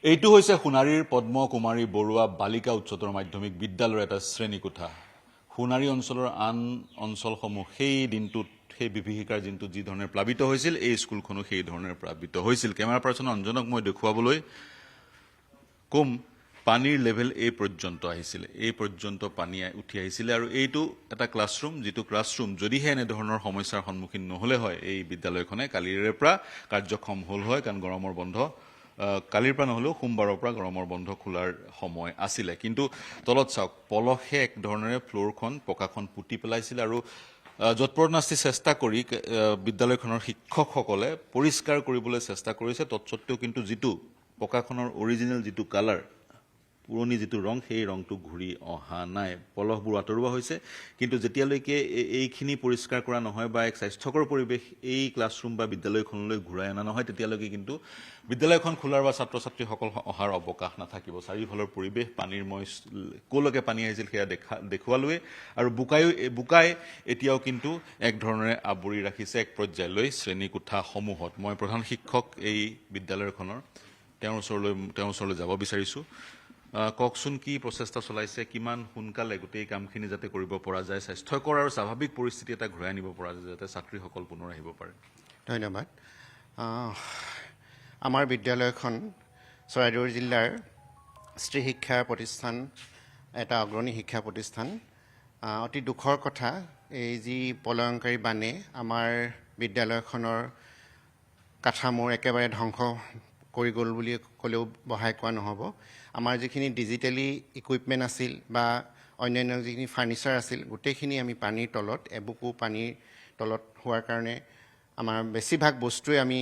এইটো হৈছে সোণাৰীৰ পদ্মকুমাৰী বৰুৱা বালিকা উচ্চতৰ মাধ্যমিক বিদ্যালয়ৰ এটা শ্ৰেণীকোঠা। সোণাৰী অঞ্চলৰ আন অঞ্চলসমূহ সেই দিনটোত সেই বিভীষিকাৰ দিনটোত যি ধৰণে প্লাবিত হৈছিল, এই স্কুলখনো সেই ধৰণে প্লাবিত হৈছিল। কেমেৰা পাৰ্চন অঞ্জনক মই দেখুৱাবলৈ কম, পানীৰ লেভেল এই পৰ্যন্ত আহিছিলে, এই পৰ্যন্ত পানী উঠি আহিছিলে। আৰু এইটো এটা ক্লাছৰুম, যিটো ক্লাছৰুম যদিহে এনেধৰণৰ সমস্যাৰ সন্মুখীন নহ'লে হয় এই বিদ্যালয়খনে কালিৰে পৰা কাৰ্যক্ষম হ'ল হয়, কাৰণ গৰমৰ বন্ধ কালিৰ পৰা নহ'লেও সোমবাৰৰ পৰা গৰমৰ বন্ধ খোলাৰ সময় আছিলে। কিন্তু তলত চাওক, পলসে এক ধৰণেৰে ফ্ল'ৰখন পকাখন পুতি পেলাইছিল। আৰু যৎপৰোনাস্তি চেষ্টা কৰি বিদ্যালয়খনৰ শিক্ষকসকলে পৰিষ্কাৰ কৰিবলৈ চেষ্টা কৰিছে। তৎসত্ত্বেও কিন্তু যিটো পকাখনৰ অৰিজিনেল যিটো কালাৰ, পুৰণি যিটো ৰং, সেই ৰংটো ঘূৰি অহা নাই। পলসবোৰ আঁতৰোৱা হৈছে, কিন্তু যেতিয়ালৈকে এইখিনি পৰিষ্কাৰ কৰা নহয় বা এক স্বাস্থ্যকৰ পৰিৱেশ এই ক্লাছৰুম বা বিদ্যালয়খনলৈ ঘূৰাই অনা নহয়, তেতিয়ালৈকে কিন্তু বিদ্যালয়খন খোলাৰ বা ছাত্ৰ ছাত্ৰীসকল অহাৰ অৱকাশ নাথাকিব। চাৰিওফালৰ পৰিৱেশ পানীৰ ক'লৈকে পানী আহিছিল সেয়া দেখুৱালোৱে। আৰু বোকাই এতিয়াও কিন্তু এক ধৰণেৰে আৱৰি ৰাখিছে এক পৰ্যায়লৈ শ্ৰেণীকোঠাসমূহত। মই প্ৰধান শিক্ষক এই বিদ্যালয়খনৰ, তেওঁৰ ওচৰলৈ যাব বিচাৰিছোঁ। কওকচোন, কি প্ৰচেষ্টা চলাইছে, কিমান সোনকালে গোটেই কামখিনি যাতে কৰিব পৰা যায়, স্বাস্থ্যকৰ আৰু স্বাভাৱিক পৰিস্থিতি এটা ঘূৰাই আনিব পৰা যায়, যাতে ছাত্ৰীসকল পুনৰ আহিব পাৰে। ধন্যবাদ। আমাৰ বিদ্যালয়খন চৰাইদেউ জিলাৰ স্ত্ৰী শিক্ষা প্ৰতিষ্ঠান, এটা অগ্ৰণী শিক্ষা প্ৰতিষ্ঠান। অতি দুখৰ কথা, এই যি প্ৰলয়ংকাৰী বানে আমাৰ বিদ্যালয়খনৰ কাঠামোৰ একেবাৰে ধ্বংস কৰি গ'ল বুলি ক'লেও বহাই কোৱা নহ'ব। আমাৰ যিখিনি ডিজিটেলি ইকুইপমেণ্ট আছিল বা অন্যান্য যিখিনি ফাৰ্নিচাৰ আছিল, গোটেইখিনি আমি পানীৰ তলত, এবুকু পানীৰ তলত হোৱাৰ কাৰণে আমাৰ বেছিভাগ বস্তুৱে আমি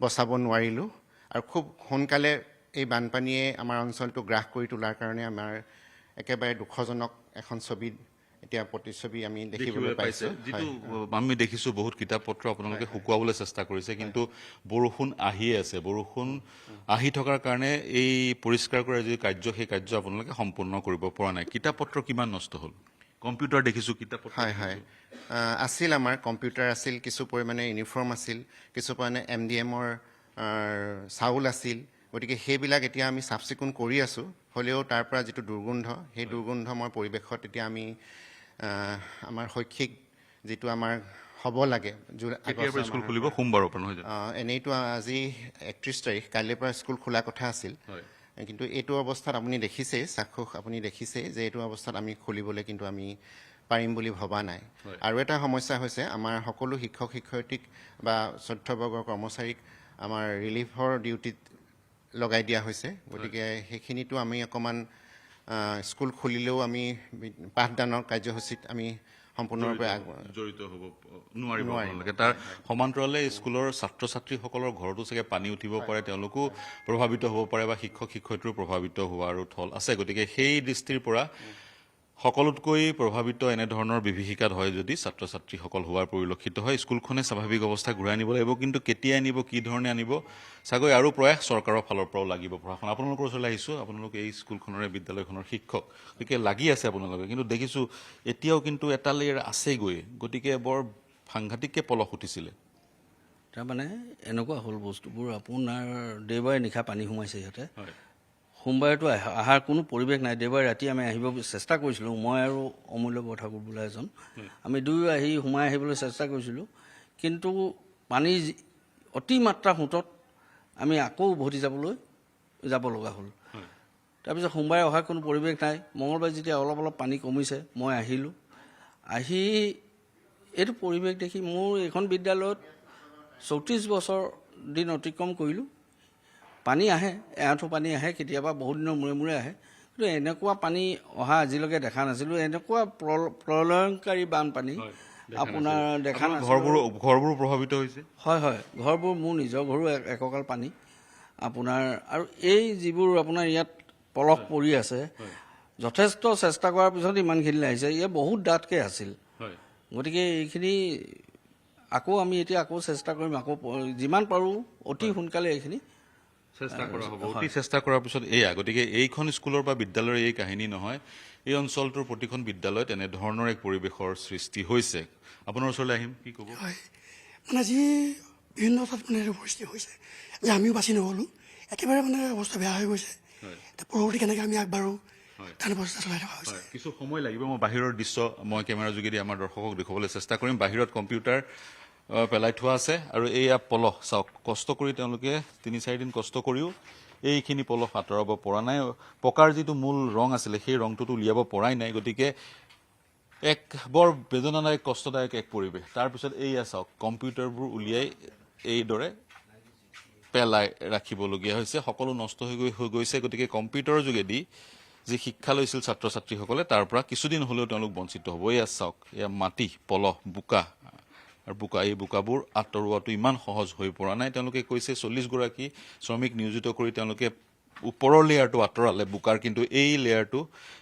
বচাব নোৱাৰিলোঁ। আৰু খুব সোনকালে এই বানপানীয়ে আমাৰ অঞ্চলটো গ্ৰাস কৰি তোলাৰ কাৰণে আমাৰ একেবাৰে দুখজনক এখন ছবি, এতিয়া প্ৰতিচ্ছবি আমি দেখিবলৈ পাইছোঁ। যিটো আমি দেখিছোঁ, বহুত কিতাপ পত্ৰ আপোনালোকে শুকুৱাবলৈ চেষ্টা কৰিছে, কিন্তু বৰষুণ আহিয়ে আছে। বৰষুণ আহি থকাৰ কাৰণে এই পৰিষ্কাৰ কৰাৰ যি কাৰ্য, সেই কাৰ্য আপোনালোকে সম্পূৰ্ণ কৰিব পৰা নাই। কিতাপ পত্ৰ কিমান নষ্ট হ'ল? কম্পিউটাৰ দেখিছোঁ, কিতাপ পত্ৰ হয় আছিল, আমাৰ কম্পিউটাৰ আছিল, কিছু পৰিমাণে ইউনিফৰ্ম আছিল, কিছু পৰিমাণে MDMৰ চাউল আছিল। গতিকে সেইবিলাক এতিয়া আমি চাফ চিকুণ কৰি আছোঁ। হ'লেও তাৰ পৰা যিটো দুৰ্গন্ধ, সেই দুৰ্গন্ধময় পৰিৱেশত এতিয়া আমি আমাৰ শৈক্ষিক যিটো আমাৰ হ'ব লাগে, স্কুল খুলিব সোমবাৰৰ পৰা নহয় জানো? এনেইতো আজি 31 তাৰিখ, কাইলৈৰ পৰা স্কুল খোলা কথা আছিল। কিন্তু এইটো অৱস্থাত আপুনি দেখিছেই, চাক্ষুষ আপুনি দেখিছেই যে এইটো অৱস্থাত আমি খুলিবলৈ কিন্তু আমি পাৰিম বুলি ভবা নাই। আৰু এটা সমস্যা হৈছে, আমাৰ সকলো শিক্ষক শিক্ষয়িত্ৰীক বা চতুৰ্থবৰ্গৰ কৰ্মচাৰীক আমাৰ ৰিলিফৰ ডিউটিত লগাই দিয়া হৈছে। গতিকে সেইখিনিতো আমি অকণমান স্কুল খুলিলেও আমি পাঠদানৰ কাৰ্যসূচীত আমি সম্পূৰ্ণৰূপে জড়িত হ'ব নোৱাৰিব। তাৰ সমান্তৰালে স্কুলৰ ছাত্ৰ ছাত্ৰীসকলৰ ঘৰতো চাগে পানী উঠিব পাৰে, তেওঁলোকো প্ৰভাৱিত হ'ব পাৰে বা শিক্ষক শিক্ষয়িত্ৰীও প্ৰভাৱিত হোৱাৰো থল আছে। গতিকে সেই দৃষ্টিৰ পৰা সকলোতকৈ প্ৰভাৱিত এনেধৰণৰ বিভীষিকাত হয় যদি ছাত্ৰ ছাত্ৰীসকল হোৱাৰ পৰিলক্ষিত হয়। স্কুলখনে স্বাভাৱিক অৱস্থা ঘূৰাই আনিব লাগিব, কিন্তু কেতিয়া আনিব, কি ধৰণে আনিব, চাগৈ আৰু প্ৰয়াস চৰকাৰৰ ফালৰ পৰাও লাগিব। প্ৰশাসন, আপোনালোকৰ ওচৰলৈ আহিছোঁ, আপোনালোকে এই স্কুলখনৰে বিদ্যালয়খনৰ শিক্ষক, গতিকে লাগি আছে আপোনালোকে, কিন্তু দেখিছোঁ এতিয়াও কিন্তু এটা লেয়াৰ আছেগৈ। গতিকে বৰ সাংঘাতিককৈ পলস উঠিছিলে। তাৰমানে এনেকুৱা হ'ল বস্তুবোৰ, আপোনাৰ দেওবাৰে নিশা পানী সোমাইছে ইয়াতে, সোমবাৰেতো অহাৰ কোনো পৰিৱেশ নাই। দেওবাৰে ৰাতি আমি আহিব চেষ্টা কৰিছিলোঁ, মই আৰু অমূল্য বৰঠাকুৰ বোলা এজন, আমি দুয়ো সোমাই আহিবলৈ চেষ্টা কৰিছিলোঁ। কিন্তু পানীৰ অতিমাত্ৰা সোঁতত আমি আকৌ উভতি যাব লগা হ'ল। তাৰপিছত সোমবাৰে অহাৰ কোনো পৰিৱেশ নাই। মঙলবাৰে যেতিয়া অলপ অলপ পানী কমিছে, মই আহিলোঁ। আহি এইটো পৰিৱেশ দেখি মোৰ এইখন বিদ্যালয়ত 34 বছৰ দিন অতিক্ৰম কৰিলোঁ। পানী আহে, এআঁঠু পানী আহে, কেতিয়াবা বহুত দিনৰ মূৰে মূৰে আহে, কিন্তু এনেকুৱা পানী অহা আজিলৈকে দেখা নাছিলোঁ। এনেকুৱা প্ৰলয়ংকাৰী বানপানী আপোনাৰ দেখা নাছিলোঁ। ঘৰবোৰো প্ৰভাৱিত হৈছে। হয়, ঘৰবোৰ, মোৰ নিজৰ ঘৰো একঁকাল পানী আপোনাৰ। আৰু এই যিবোৰ আপোনাৰ ইয়াত পলস পৰি আছে, যথেষ্ট চেষ্টা কৰাৰ পিছত ইমানখিনি আহিছে। ইয়াত বহুত ডাঠকৈ আছিল। গতিকে এইখিনি আমি এতিয়া চেষ্টা কৰিম, যিমান পাৰোঁ অতি সোনকালে এইখিনি চেষ্টা কৰা হ'ব। অতি চেষ্টা কৰাৰ পিছত এয়া, গতিকে এইখন স্কুলৰ বা বিদ্যালয়ৰ এই কাহিনী নহয়, এই অঞ্চলটোৰ প্ৰতিখন বিদ্যালয়ত এনেধৰণৰ এক পৰিৱেশৰ সৃষ্টি হৈছে। আপোনাৰ ওচৰলৈ আহিম, কি ক'ব? হয়, মানে যি বিভিন্ন ঠাইত মানে পৰিস্থিতি হৈছে যে আমিও বাচি নগ'লোঁ। একেবাৰে মানে অৱস্থা বেয়া হৈ গৈছে এতিয়া পৰৱৰ্তী কেনেকৈ আমি আগবাঢ়োঁ তাৰ প্ৰচেষ্টা চলাই থকা হৈছে কিছু সময় লাগিব মই বাহিৰৰ দৃশ্য মই কেমেৰাৰ যোগেদি আমাৰ দৰ্শকক দেখুৱাবলৈ চেষ্টা কৰিম বাহিৰত কম্পিউটাৰ পেলাই থোৱা আছে আৰু এইয়া পলহ চাওক কষ্ট কৰি তেওঁলোকে ৩-৪ দিন কষ্ট কৰিও এইখিনি পলহ আঁতৰাব পৰা নাই পকাৰ যিটো মূল ৰং আছিলে সেই ৰংটোতো উলিয়াব পৰাই নাই গতিকে এক বৰ বেদনাদায়ক কষ্টদায়ক এক পৰিৱেশ তাৰপিছত এইয়া চাওক কম্পিউটাৰবোৰ উলিয়াই এইদৰে পেলাই ৰাখিবলগীয়া হৈছে সকলো নষ্ট হৈ গৈছে গতিকে কম্পিউটাৰৰ যোগেদি যি শিক্ষা লৈছিল ছাত্ৰ ছাত্ৰীসকলে তাৰ পৰা কিছুদিন হ'লেও তেওঁলোক বঞ্চিত হ'ব এয়া চাওক এয়া মাটি পলহ বোকা আৰু এই বোকাবোৰ আঁতৰোৱাটো ইমান সহজ হৈ পৰা নাই তেওঁলোকে কৈছে 40 গৰাকী শ্ৰমিক নিয়োজিত কৰি তেওঁলোকে ওপৰৰ লেয়াৰটো আঁতৰালে বোকাৰ কিন্তু এই লেয়াৰটো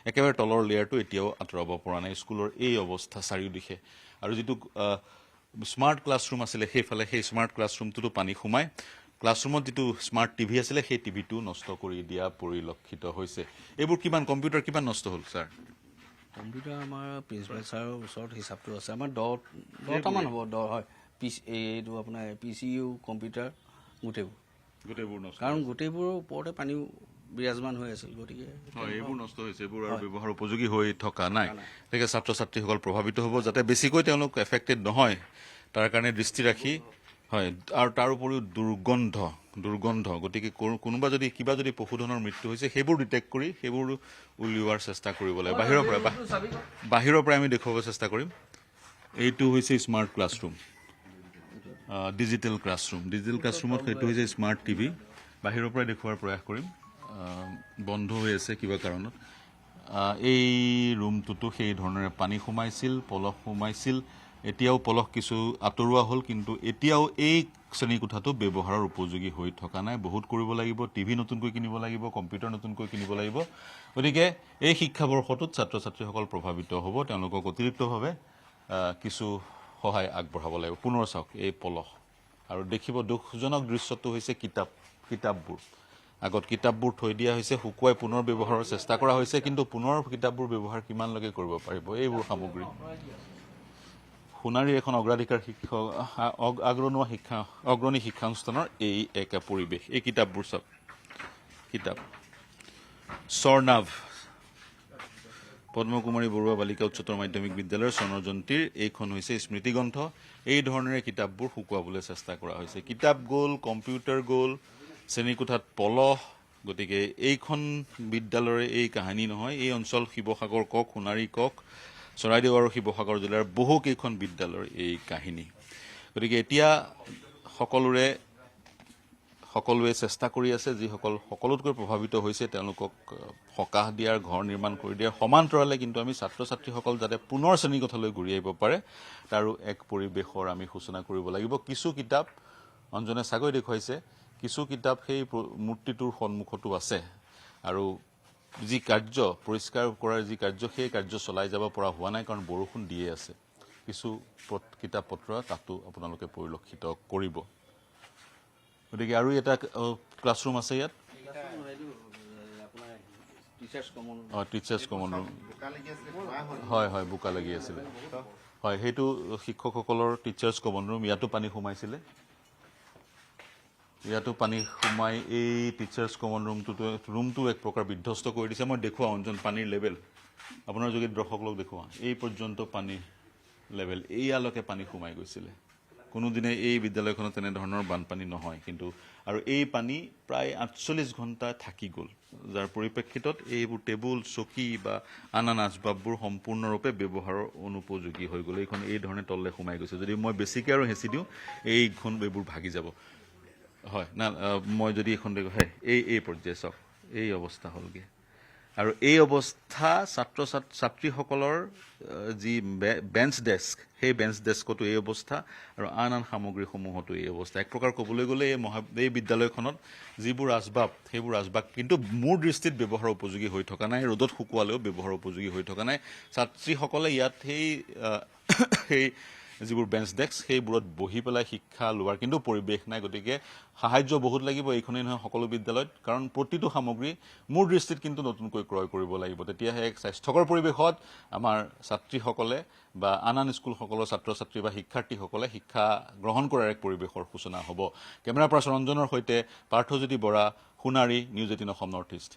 একেবাৰে তলৰ লেয়াৰটো এতিয়াও আঁতৰাব পৰা নাই স্কুলৰ এই অৱস্থা চাৰিওদিশে আৰু যিটো স্মাৰ্ট ক্লাছৰুম আছিলে সেইফালে সেই স্মাৰ্ট ক্লাছৰুমটোতো পানী সোমাই ক্লাছৰুমত যিটো স্মাৰ্ট টিভি আছিলে সেই টিভিটো নষ্ট কৰি দিয়া পৰিলক্ষিত হৈছে এইবোৰ কিমান কম্পিউটাৰ কিমান নষ্ট হ'ল ছাৰ কম্পিউটাৰ আমাৰ প্ৰিন্সিপাল ছাৰৰ ওচৰত হিচাপটো আছে আমাৰ 10টামান হ'ব 10 হয় এইটো আপোনাৰ PCU কম্পিউটাৰ গোটেইবোৰ নষ্ট কাৰণ গোটেইবোৰৰ ওপৰতে পানী বিৰাজমান হৈ আছিল গতিকে এইবোৰ নষ্ট হৈছে এইবোৰ আৰু ব্যৱহাৰ উপযোগী হৈ থকা নাই গতিকে ছাত্ৰ ছাত্ৰীসকল প্ৰভাৱিত হ'ব যাতে বেছিকৈ তেওঁলোক এফেক্টেড নহয় তাৰ কাৰণে দৃষ্টি ৰাখি হয় আৰু তাৰ উপৰিও দুৰ্গন্ধ গতিকে কোনোবা যদি কিবা যদি পশুধনৰ মৃত্যু হৈছে সেইবোৰ ডিটেক্ট কৰি সেইবোৰ উলিওৱাৰ চেষ্টা কৰিব লাগে বাহিৰৰ পৰা আমি দেখুৱাব চেষ্টা কৰিম এইটো হৈছে স্মাৰ্ট ক্লাছৰুম ডিজিটেল ক্লাছৰুমত সেইটো হৈছে স্মাৰ্ট টিভি বাহিৰৰ পৰাই দেখুওৱাৰ প্ৰয়াস কৰিম বন্ধ হৈ আছে কিবা কাৰণত এই ৰুমটোতো সেই ধৰণেৰে পানী সোমাইছিল পলহ সোমাইছিল এতিয়াও পলহ কিছু আঁতৰোৱা হ'ল কিন্তু এতিয়াও এই শ্ৰেণীকোঠাটো ব্যৱহাৰৰ উপযোগী হৈ থকা নাই বহুত কৰিব লাগিব টিভি নতুনকৈ কিনিব লাগিব কম্পিউটাৰ নতুনকৈ কিনিব লাগিব গতিকে এই শিক্ষাবৰ্ষটোত ছাত্ৰ ছাত্ৰীসকল প্ৰভাৱিত হ'ব তেওঁলোকক অতিৰিক্তভাৱে কিছু সহায় আগবঢ়াব লাগিব পুনৰ চাওক এই পলহ আৰু দেখিব দুখজনক দৃশ্যটো হৈছে কিতাপবোৰ আগত কিতাপবোৰ থৈ দিয়া হৈছে শুকুৱাই পুনৰ ব্যৱহাৰৰ চেষ্টা কৰা হৈছে কিন্তু পুনৰ কিতাপবোৰ ব্যৱহাৰ কিমানলৈকে কৰিব পাৰিব এইবোৰ সামগ্ৰী সোণাৰীৰ এখন অগ্ৰাধিকাৰ অগ্ৰণী শিক্ষানুষ্ঠানৰ এই একে পৰিৱেশ এই কিতাপবোৰ চাওক কিতাপ স্বৰ্ণাভ পদ্মকুমাৰী বৰুৱা বালিকা উচ্চতৰ মাধ্যমিক বিদ্যালয়ৰ স্বৰ্ণজয়ন্তীৰ এইখন হৈছে স্মৃতিগ্ৰন্থ এই ধৰণেৰে কিতাপবোৰ শুকুৱাবলৈ চেষ্টা কৰা হৈছে কিতাপ গ'ল কম্পিউটাৰ গ'ল শ্ৰেণীকোঠাত পলহ গতিকে এইখন বিদ্যালয়ৰে এই কাহিনী নহয় এই অঞ্চল শিৱসাগৰ কওক সোণাৰী কওক চৰাইদেউ আৰু শিৱসাগৰ জিলাৰ বহুকেইখন বিদ্যালয়ৰ এই কাহিনী গতিকে এতিয়া সকলোৱে চেষ্টা কৰি আছে যিসকল সকলোতকৈ প্ৰভাৱিত হৈছে তেওঁলোকক সকাহ দিয়াৰ ঘৰ নিৰ্মাণ কৰি দিয়াৰ সমান্তৰালে কিন্তু আমি ছাত্ৰ ছাত্ৰীসকল যাতে পুনৰ শ্ৰেণীকোঠালৈ ঘূৰি আহিব পাৰে তাৰো এক পৰিৱেশৰ আমি সূচনা কৰিব লাগিব কিছু কিতাপ অঞ্জনে চাগৈ দেখুৱাইছে কিছু কিতাপ সেই মূৰ্তিটোৰ সন্মুখতো আছে আৰু যি কাৰ্য পৰিষ্কাৰ কৰাৰ যি কাৰ্য সেই কাৰ্য চলাই যাব পৰা হোৱা নাই কাৰণ বৰষুণ দিয়ে আছে কিছু কিতাপ পত্ৰ তাতো আপোনালোকে পৰিলক্ষিত কৰিব গতিকে আৰু এটা ক্লাছৰুম আছে ইয়াত টিচাৰ্ছ কমন ৰুম হয় বোকা লাগি আছিলে হয় সেইটো শিক্ষকসকলৰ টিচাৰ্ছ কমন ৰুম ইয়াতো পানী সোমাইছিলে ইয়াতো পানী সোমাই এই টিচাৰ্ছ কমন ৰুমটো এক প্ৰকাৰ বিধ্বস্ত কৰি দিছে মই দেখুৱাওঁ অঞ্জন পানীৰ লেভেল আপোনাৰ যোগেদি দৰ্শকক দেখুৱাওঁ এই পৰ্যন্ত পানীৰ লেভেল এইয়ালৈকে পানী সোমাই গৈছিলে কোনোদিনে এই বিদ্যালয়খনত তেনেধৰণৰ বানপানী নহয় কিন্তু আৰু এই পানী প্ৰায় 48 ঘণ্টা থাকি গ'ল যাৰ পৰিপ্ৰেক্ষিতত এইবোৰ টেবুল চকী বা আন আচবাববোৰ সম্পূৰ্ণৰূপে ব্যৱহাৰৰ অনুপযোগী হৈ গ'ল এইখন এই ধৰণে তললৈ সোমাই গৈছে যদি মই বেছিকৈ আৰু হেঁচি দিওঁ এইবোৰ ভাগি যাব হয় না মই যদি এখন দেখো হয় এই পৰ্যায়ে চাওক এই অৱস্থা হ'লগৈ আৰু এই অৱস্থা ছাত্ৰীসকলৰ যি বেঞ্চ ডেস্ক সেই বেঞ্চ ডেস্কতো এই অৱস্থা আৰু আন সামগ্ৰীসমূহতো এই অৱস্থা এক প্ৰকাৰ ক'বলৈ গ'লে এই বিদ্যালয়খনত যিবোৰ আচবাব সেইবোৰ আচবাব কিন্তু মোৰ দৃষ্টিত ব্যৱহাৰ উপযোগী হৈ থকা নাই ৰ'দত শুকুৱালেও ব্যৱহাৰ উপযোগী হৈ থকা নাই ছাত্ৰীসকলে ইয়াত সেই যিবোৰ বেঞ্চ ডেস্ক সেইবোৰত বহি পেলাই শিক্ষা লোৱাৰ কিন্তু পৰিৱেশ নাই গতিকে সাহায্য বহুত লাগিব এইখনেই নহয় সকলো বিদ্যালয়ত কাৰণ প্ৰতিটো সামগ্ৰী মোৰ দৃষ্টিত কিন্তু নতুনকৈ ক্ৰয় কৰিব লাগিব তেতিয়াহে এক স্বাস্থ্যকৰ পৰিৱেশত আমাৰ ছাত্ৰীসকলে বা আন আন স্কুলসকলৰ ছাত্ৰ ছাত্ৰী বা শিক্ষাৰ্থীসকলে শিক্ষা গ্ৰহণ কৰাৰ এক পৰিৱেশৰ সূচনা হ'ব কেমেৰা পাৰ্চন ৰঞ্জনৰ সৈতে Parthajyoti Bora Sonari news 18 Assam north east